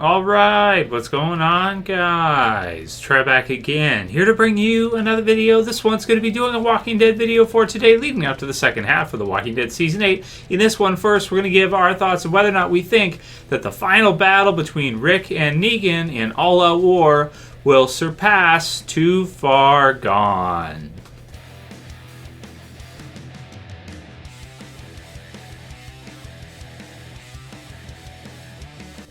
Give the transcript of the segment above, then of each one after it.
Alright, what's going on, guys? Trev back again, here to bring you another video. This one's going to be doing a Walking Dead video for today, leading up to the second half of The Walking Dead Season 8. In this one, first, we're going to give our thoughts on whether or not we think that the final battle between Rick and Negan in All Out War will surpass Too Far Gone.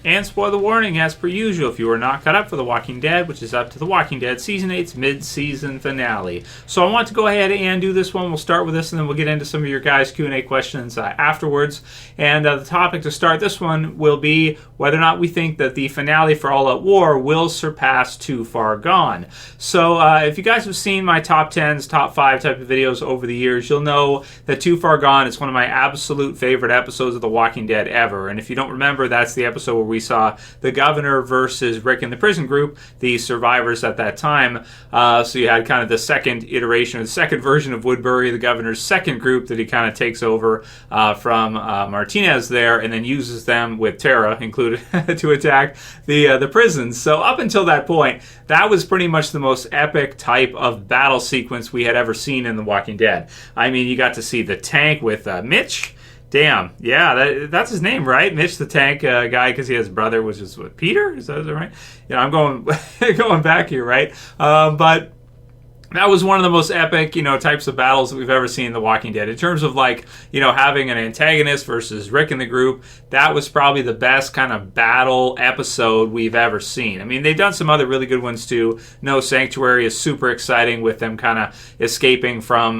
And spoiler warning, as per usual, if you are not caught up for The Walking Dead, which is up to The Walking Dead Season 8's mid-season finale. So I want to go ahead and do this one. We'll start with this, and then we'll get into some of your guys' Q&A questions afterwards. And the topic to start this one will be whether or not we think that the finale for All Out War will surpass Too Far Gone. So if you guys have seen my top 10s, top 5 type of videos over the years, you'll know that Too Far Gone is one of my absolute favorite episodes of The Walking Dead ever. And if you don't remember, that's the episode where we saw the governor versus Rick in the prison group, the survivors at that time. So you had kind of the second iteration, or the second version of Woodbury, the governor's second group that he kind of takes over from Martinez there, and then uses them with Tara included to attack the prisons. So up until that point, that was pretty much the most epic type of battle sequence we had ever seen in The Walking Dead. I mean, you got to see the tank with Mitch. Damn, yeah, that's his name, right? Mitch the tank guy, because he has a brother, which is what, Peter? Is that right? Yeah, I'm going going back here, right? But that was one of the most epic, types of battles that we've ever seen in The Walking Dead. In terms of, having an antagonist versus Rick in the group, that was probably the best kind of battle episode we've ever seen. I mean, they've done some other really good ones, too. No Sanctuary is super exciting with them kind of escaping from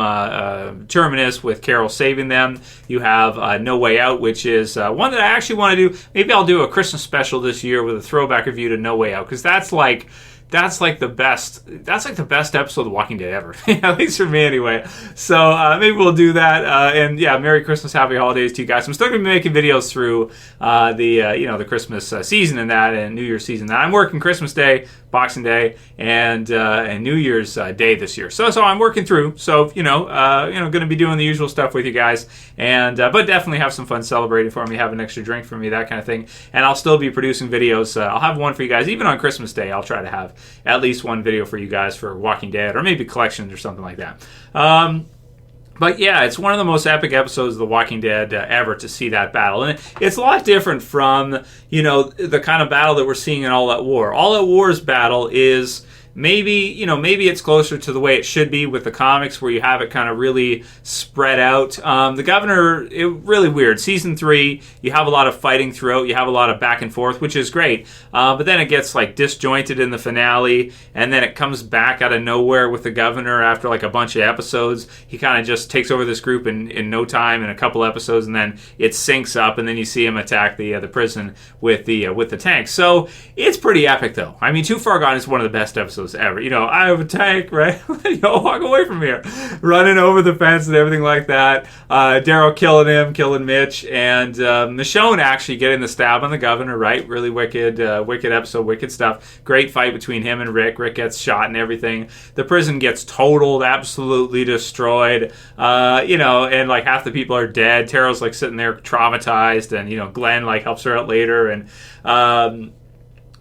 Terminus with Carol saving them. You have No Way Out, which is one that I actually want to do. Maybe I'll do a Christmas special this year with a throwback review to No Way Out, because that's like the best episode of The Walking Dead ever. At least for me anyway. So maybe we'll do that. And yeah, Merry Christmas, Happy Holidays to you guys. I'm still going to be making videos through the Christmas season and that, and New Year's season. Now, I'm working Christmas Day, Boxing Day, and New Year's Day this year. So I'm working through. So going to be doing the usual stuff with you guys, and but definitely have some fun celebrating for me, have an extra drink for me, that kind of thing. And I'll still be producing videos. I'll have one for you guys, even on Christmas Day. I'll try to have at least one video for you guys for Walking Dead, or maybe collections or something like that. But yeah, it's one of the most epic episodes of The Walking Dead ever to see that battle. And it's a lot different from, the kind of battle that we're seeing in All Out War. All Out War's battle is maybe it's closer to the way it should be with the comics, where you have it kind of really spread out. The governor, really weird. Season 3, you have a lot of fighting throughout. You have a lot of back and forth, which is great. But then it gets disjointed in the finale, and then it comes back out of nowhere with the governor after a bunch of episodes. He kind of just takes over this group in no time, in a couple episodes, and then it syncs up, and then you see him attack the prison with the tank. So it's pretty epic, though. I mean, Too Far Gone is one of the best episode ever. I have a tank, right? Walk away from here. Running over the fence and everything like that. Daryl killing Mitch, and Michonne actually getting the stab on the governor, right? Really wicked episode, wicked stuff. Great fight between him and Rick. Rick gets shot and everything. The prison gets totaled, absolutely destroyed. And half the people are dead. Tara's sitting there traumatized, and Glenn helps her out later, and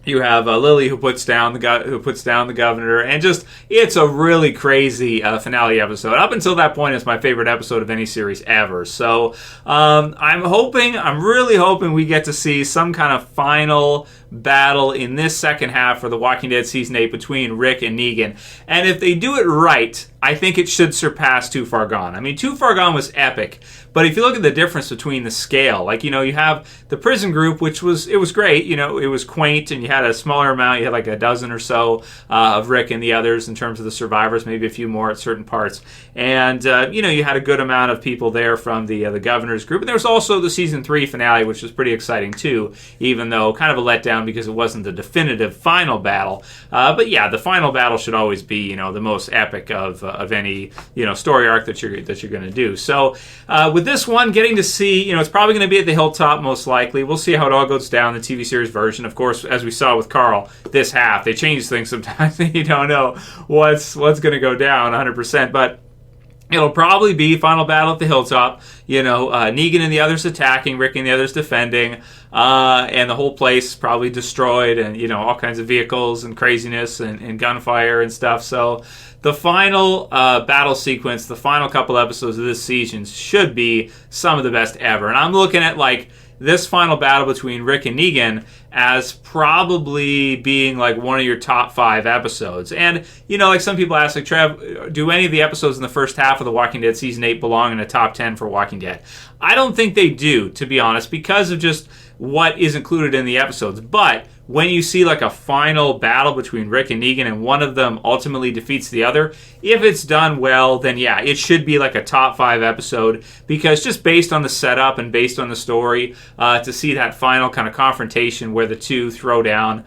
you have Lily who puts down the governor, and just it's a really crazy finale episode. Up until that point, it's my favorite episode of any series ever. So I'm really hoping we get to see some kind of final battle in this second half for The Walking Dead Season 8 between Rick and Negan. And if they do it right, I think it should surpass Too Far Gone. I mean, Too Far Gone was epic, but if you look at the difference between the scale, you have the prison group, which was great, it was quaint, and you had a smaller amount, you had a dozen or so of Rick and the others in terms of the survivors, maybe a few more at certain parts. And, you had a good amount of people there from the governor's group. And there was also the Season 3 finale, which was pretty exciting too, even though kind of a letdown because it wasn't the definitive final battle. But yeah, the final battle should always be, the most epic of any, story arc that you're going to do. So with this one, getting to see, it's probably going to be at the hilltop most likely. We'll see how it all goes down, the TV series version. Of course, as we saw with Carl, this half, they change things sometimes and you don't know what's going to go down 100%. But It'll probably be final battle at the hilltop. Negan and the others attacking, Rick and the others defending, and the whole place probably destroyed, and all kinds of vehicles and craziness and gunfire and stuff. So the final battle sequence, the final couple episodes of this season should be some of the best ever. And I'm looking at this final battle between Rick and Negan as probably being one of your top 5 episodes. And, some people ask, Trev, do any of the episodes in the first half of The Walking Dead Season 8 belong in a top 10 for Walking Dead? I don't think they do, to be honest, because of just what is included in the episodes. But when you see a final battle between Rick and Negan and one of them ultimately defeats the other, if it's done well, then yeah, it should be a top 5 episode, because just based on the setup and based on the story, to see that final kind of confrontation where the two throw down,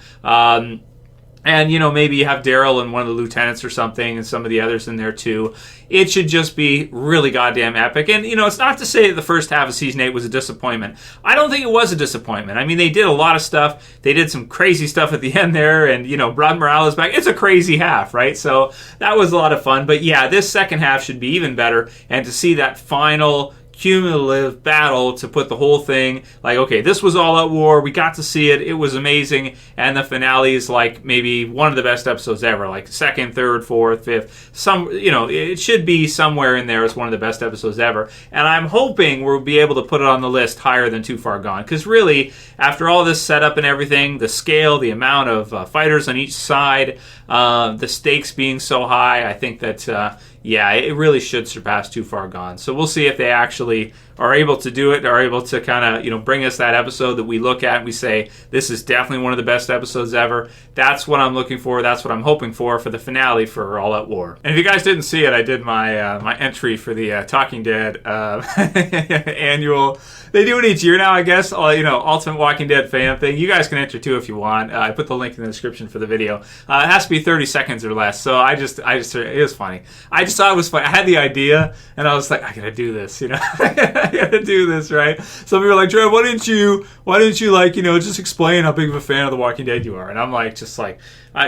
and, maybe you have Daryl and one of the lieutenants or something and some of the others in there too. It should just be really goddamn epic. And, it's not to say that the first half of Season 8 was a disappointment. I don't think it was a disappointment. I mean, they did a lot of stuff. They did some crazy stuff at the end there, and, Brad Morales back. It's a crazy half, right? So that was a lot of fun. But yeah, this second half should be even better. And to see that final cumulative battle to put the whole thing okay, this was all out war, we got to see it, it was amazing, and the finale is maybe one of the best episodes ever, second, third, fourth, fifth, it should be somewhere in there as one of the best episodes ever. And I'm hoping we'll be able to put it on the list higher than Too Far Gone, because really, after all this setup and everything, the scale, the amount of fighters on each side, the stakes being so high, I think that yeah, it really should surpass Too Far Gone. So we'll see if they actually are able to do it, are able to kind of, bring us that episode that we look at and we say, this is definitely one of the best episodes ever. That's what I'm looking for. That's what I'm hoping for the finale for All Out War. And if you guys didn't see it, I did my my entry for the Talking Dead annual. They do it each year now, I guess. Ultimate Walking Dead fan thing. You guys can enter too if you want. I put the link in the description for the video. It has to be 30 seconds or less. So I just, it was funny. I just thought it was funny. I had the idea, and I was like, I gotta do this. I gotta do this, right? Some people are like, Trev, why didn't you just explain how big of a fan of The Walking Dead you are? And I'm what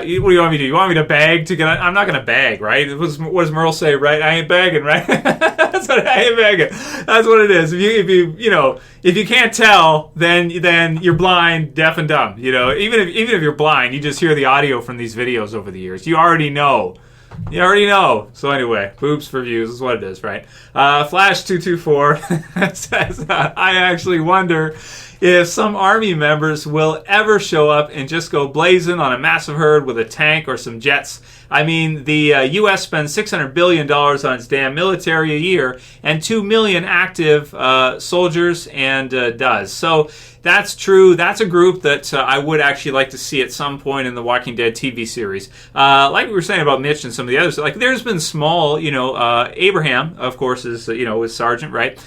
do you want me to do? You want me to bag to get? I'm not gonna bag, right? What does Merle say, right? I ain't bagging, right? That's what I ain't bagging. That's what it is. If you can't tell, then you're blind, deaf, and dumb. Even if you're blind, you just hear the audio from these videos over the years. You already know. So anyway, boobs for views is what it is, right? Flash224 says, I actually wonder if some army members will ever show up and just go blazing on a massive herd with a tank or some jets. I mean, the U.S. spends $600 billion on its damn military a year, and 2 million active soldiers and does. So that's true. That's a group that I would actually like to see at some point in the Walking Dead TV series. Like we were saying about Mitch and some of the others, there's been small, Abraham, of course, is Sergeant, right?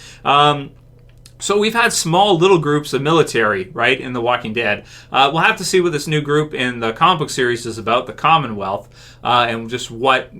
So we've had small little groups of military, right, in The Walking Dead. We'll have to see what this new group in the comic book series is about, the Commonwealth, and just what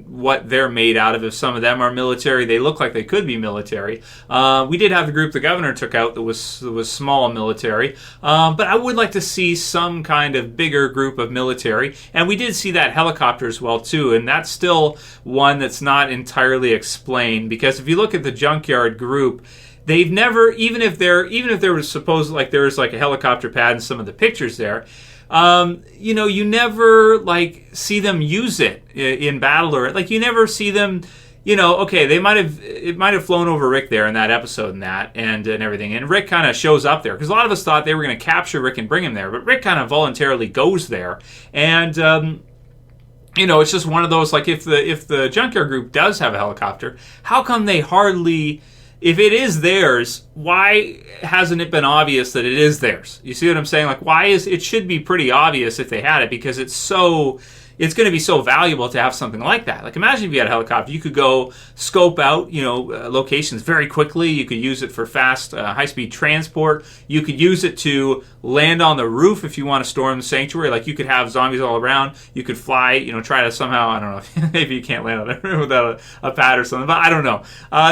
they're made out of. If some of them are military, they look like they could be military. We did have the group the governor took out that was small military, but I would like to see some kind of bigger group of military. And we did see that helicopter as well too, and that's still one that's not entirely explained, because if you look at the Junkyard group, they've never, even if there was supposed there was a helicopter pad in some of the pictures there, you never see them use it in battle, or you never see them. Okay, it might have flown over Rick there in that episode and everything, and Rick kind of shows up there because a lot of us thought they were going to capture Rick and bring him there, but Rick kind of voluntarily goes there, and it's just one of those if the Junkyard group does have a helicopter, how come they hardly? If it is theirs, why hasn't it been obvious that it is theirs? You see what I'm saying? Why it should be pretty obvious if they had it, because it's going to be so valuable to have something like that. Imagine if you had a helicopter, you could go scope out, locations very quickly. You could use it for fast, high-speed transport. You could use it to land on the roof if you want to storm the sanctuary. You could have zombies all around. You could fly, try to somehow, I don't know, maybe you can't land on the roof without a pad or something, but I don't know.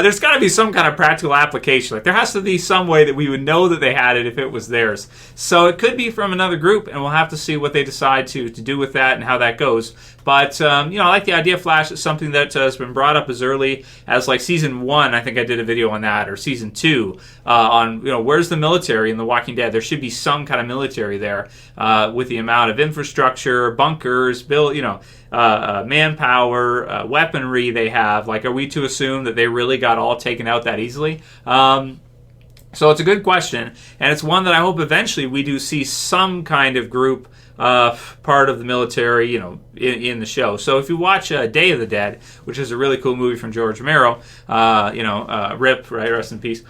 There's got to be some kind of practical application. There has to be some way that we would know that they had it if it was theirs. So it could be from another group, and we'll have to see what they decide to do with that and how that goes. But, I like the idea of Flash. It's something that has been brought up as early as like season 1. I think I did a video on that, or season 2 on, where's the military in The Walking Dead? There should be some kind of military there with the amount of infrastructure, bunkers, manpower, weaponry they have. Like, are we to assume that they really got all taken out that easily? So it's a good question, and it's one that I hope eventually we do see some kind of group part of the military, in the show. So if you watch Day of the Dead, which is a really cool movie from George Romero, Rip, right, rest in peace.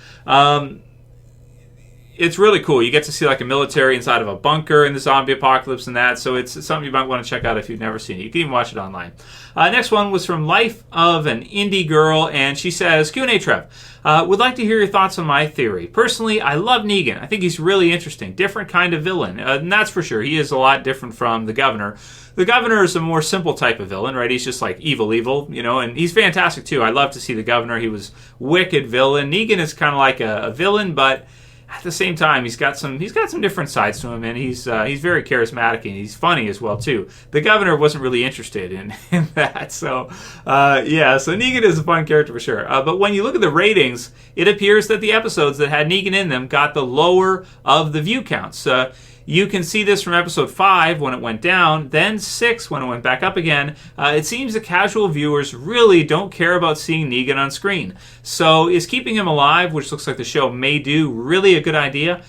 It's really cool. You get to see like a military inside of a bunker in the zombie apocalypse and that. So it's something you might want to check out if you've never seen it. You can even watch it online. Next one was from Life of an Indie Girl, and she says, Q&A Trev, would like to hear your thoughts on my theory. Personally, I love Negan. I think he's really interesting. Different kind of villain. And that's for sure. He is a lot different from the Governor. The Governor is a more simple type of villain, right? He's just like evil, and he's fantastic too. I love to see the Governor. He was wicked villain. Negan is kind of like a villain, but at the same time, he's got some different sides to him, and he's very charismatic, and he's funny as well too. The Governor wasn't really interested in that, so so Negan is a fun character for sure. But when you look at the ratings, it appears that the episodes that had Negan in them got the lower of the view counts. You can see this from episode 5 when it went down, then 6 when it went back up again. It seems the casual viewers really don't care about seeing Negan on screen. So is keeping him alive, which looks like the show may do, really a good idea?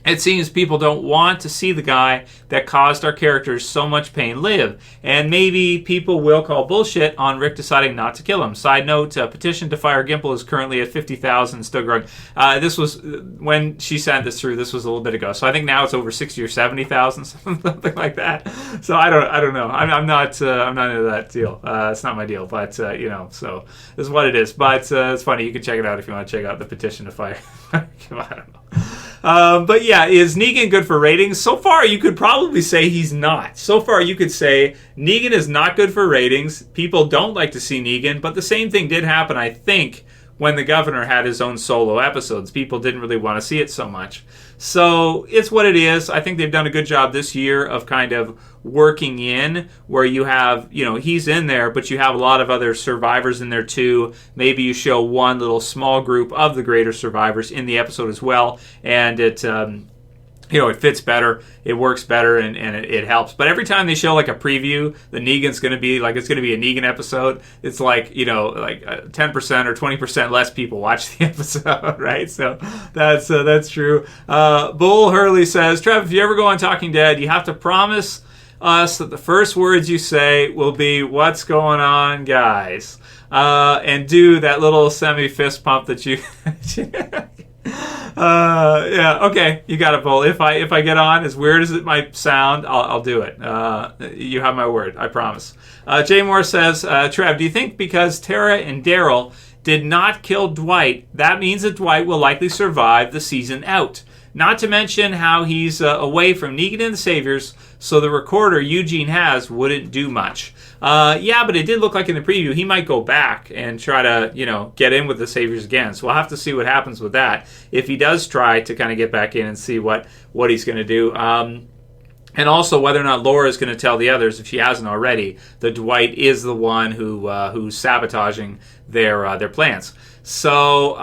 It seems people don't want to see the guy that caused our characters so much pain live. And maybe people will call bullshit on Rick deciding not to kill him. Side note, petition to fire Gimple is currently at 50,000, still growing. This was, when she sent this through, this was a little bit ago. So I think now it's over 60 or 70,000, something like that. So I don't know. I'm not into that deal. It's not my deal, but, so this is what it is. But it's funny. You can check it out if you want to check out the petition to fire. I don't know. But yeah, is Negan good for ratings? So far, you could probably say he's not. So far, you could say Negan is not good for ratings. People don't like to see Negan, but the same thing did happen, I think, when the Governor had his own solo episodes. People didn't really want to see it so much. So it's what it is. I think they've done a good job this year of kind of working in where you have, he's in there, but you have a lot of other survivors in there too. Maybe you show one little small group of the greater survivors in the episode as well, and it it fits better, it works better, and it helps. But every time they show like a preview, the Negan's going to be like, it's going to be a Negan episode, it's like, 10% or 20% less people watch the episode, right? So that's true. Bull Hurley says, Trev, if you ever go on Talking Dead, you have to promise us that the first words you say will be, what's going on, guys? And do that little semi-fist pump that you... okay, you got it, Bull. If I get on, as weird as it might sound, I'll do it. You have my word, I promise. Jay Moore says, Trev, do you think because Tara and Daryl did not kill Dwight, that means that Dwight will likely survive the season out? Not to mention how he's away from Negan and the Saviors, so the recorder Eugene has wouldn't do much. But it did look like in the preview he might go back and try to, get in with the Saviors again. So we'll have to see what happens with that. If he does try to kind of get back in and see what he's going to do. And also whether or not Laura is going to tell the others, if she hasn't already, that Dwight is the one who's sabotaging their plans. So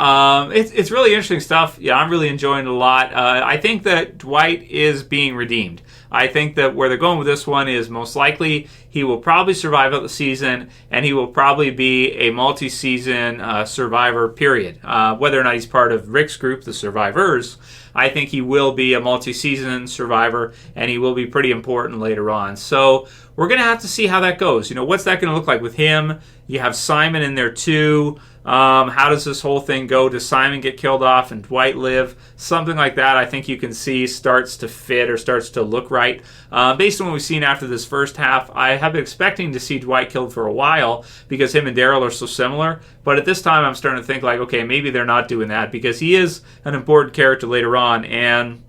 it's really interesting stuff. Yeah, I'm really enjoying it a lot. I think that Dwight is being redeemed. I think that where they're going with this one is most likely he will probably survive out the season, and he will probably be a multi-season survivor, period. Whether or not he's part of Rick's group, the Survivors, I think he will be a multi-season survivor, and he will be pretty important later on. So we're going to have to see how that goes. What's that going to look like with him? You have Simon in there too. How does this whole thing go? Does Simon get killed off and Dwight live? Something like that I think you can see starts to fit or starts to look right. Based on what we've seen after this first half, I have been expecting to see Dwight killed for a while because him and Daryl are so similar. But at this time I'm starting to think like, okay, maybe they're not doing that because he is an important character later on, and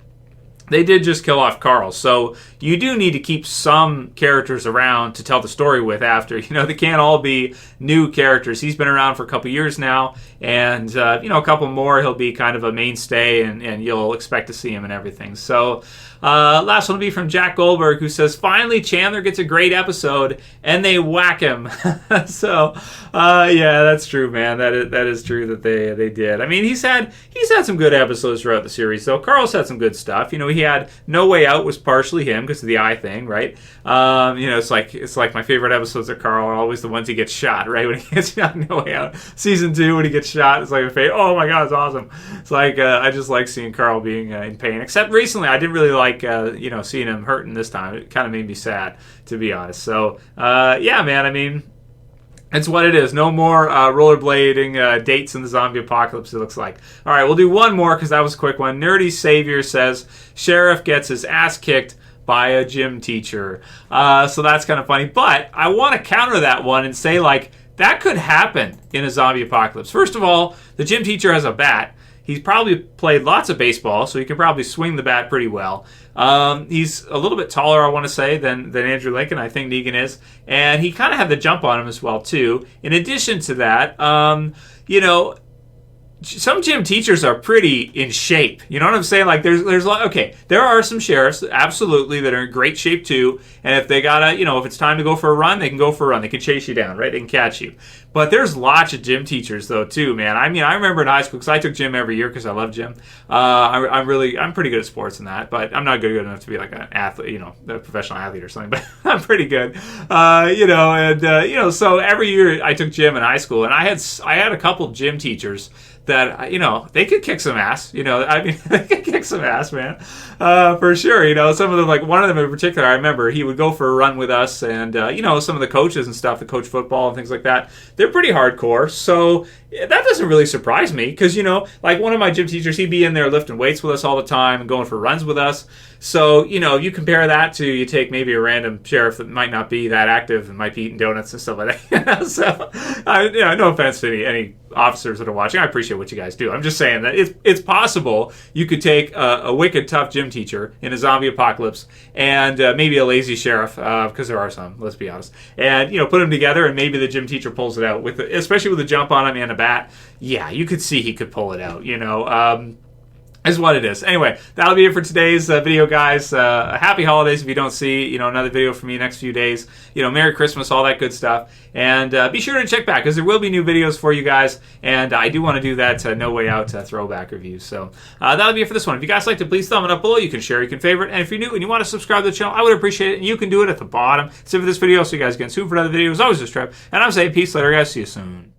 they did just kill off Carl. So you do need to keep some characters around to tell the story with after. They can't all be new characters. He's been around for a couple years now, and, a couple more, he'll be kind of a mainstay, and you'll expect to see him and everything. So last one will be from Jack Goldberg, who says, finally Chandler gets a great episode, and they whack him. So, yeah, that's true, man. That is true that they did. I mean, he's had some good episodes throughout the series, though. Carl's had some good stuff. He had No Way Out was partially him because of the eye thing, right? It's like my favorite episodes of Carl are always the ones he gets shot, right? When he gets shot in No Way Out. Season 2, when he gets shot, it's like a favorite. Oh my God, it's awesome. It's like, I just like seeing Carl being in pain. Except recently, I didn't really like, seeing him hurting this time. It kind of made me sad, to be honest. So, yeah, man, I mean, it's what it is. No more rollerblading dates in the zombie apocalypse, it looks like. All right, we'll do one more because that was a quick one. Nerdy Savior says, Sheriff gets his ass kicked by a gym teacher. So that's kind of funny. But I want to counter that one and say, that could happen in a zombie apocalypse. First of all, the gym teacher has a bat. He's probably played lots of baseball, so he can probably swing the bat pretty well. He's a little bit taller, I want to say, than Andrew Lincoln. I think Negan is. And he kind of had the jump on him as well, too. In addition to that, some gym teachers are pretty in shape. You know what I'm saying? There are some sheriffs, absolutely, that are in great shape, too. And if they gotta, if it's time to go for a run, they can go for a run. They can chase you down, right? They can catch you. But there's lots of gym teachers, though, too, man. I mean, I remember in high school, because I took gym every year because I love gym. I'm pretty good at sports and that, but I'm not good enough to be like an athlete, a professional athlete or something, but I'm pretty good. So every year I took gym in high school, and I had a couple gym teachers that, they could kick some ass. They could kick some ass, man. For sure. Some of them, one of them in particular, I remember he would go for a run with us, and, some of the coaches and stuff that coach football and things like that, they're pretty hardcore. So that doesn't really surprise me because, one of my gym teachers, he'd be in there lifting weights with us all the time and going for runs with us. So, you compare that to you take maybe a random sheriff that might not be that active and might be eating donuts and stuff like that. So, no offense to any officers that are watching. I appreciate what you guys do. I'm just saying that it's possible you could take a wicked tough gym teacher in a zombie apocalypse and maybe a lazy sheriff, because there are some, let's be honest, and, put them together and maybe the gym teacher pulls it out, especially with a jump on him and a bat. Yeah, you could see he could pull it out, is what it is. Anyway, that'll be it for today's video, guys. Happy holidays if you don't see, another video from me next few days. Merry Christmas, all that good stuff. And be sure to check back because there will be new videos for you guys. And I do want to do that No Way Out throwback review. So that'll be it for this one. If you guys liked it, please thumb it up below. You can share, you can favorite. And if you're new and you want to subscribe to the channel, I would appreciate it. And you can do it at the bottom. That's it for this video. So you guys again soon for another video. As always, this is Trev. And I'm saying peace later, guys. See you soon.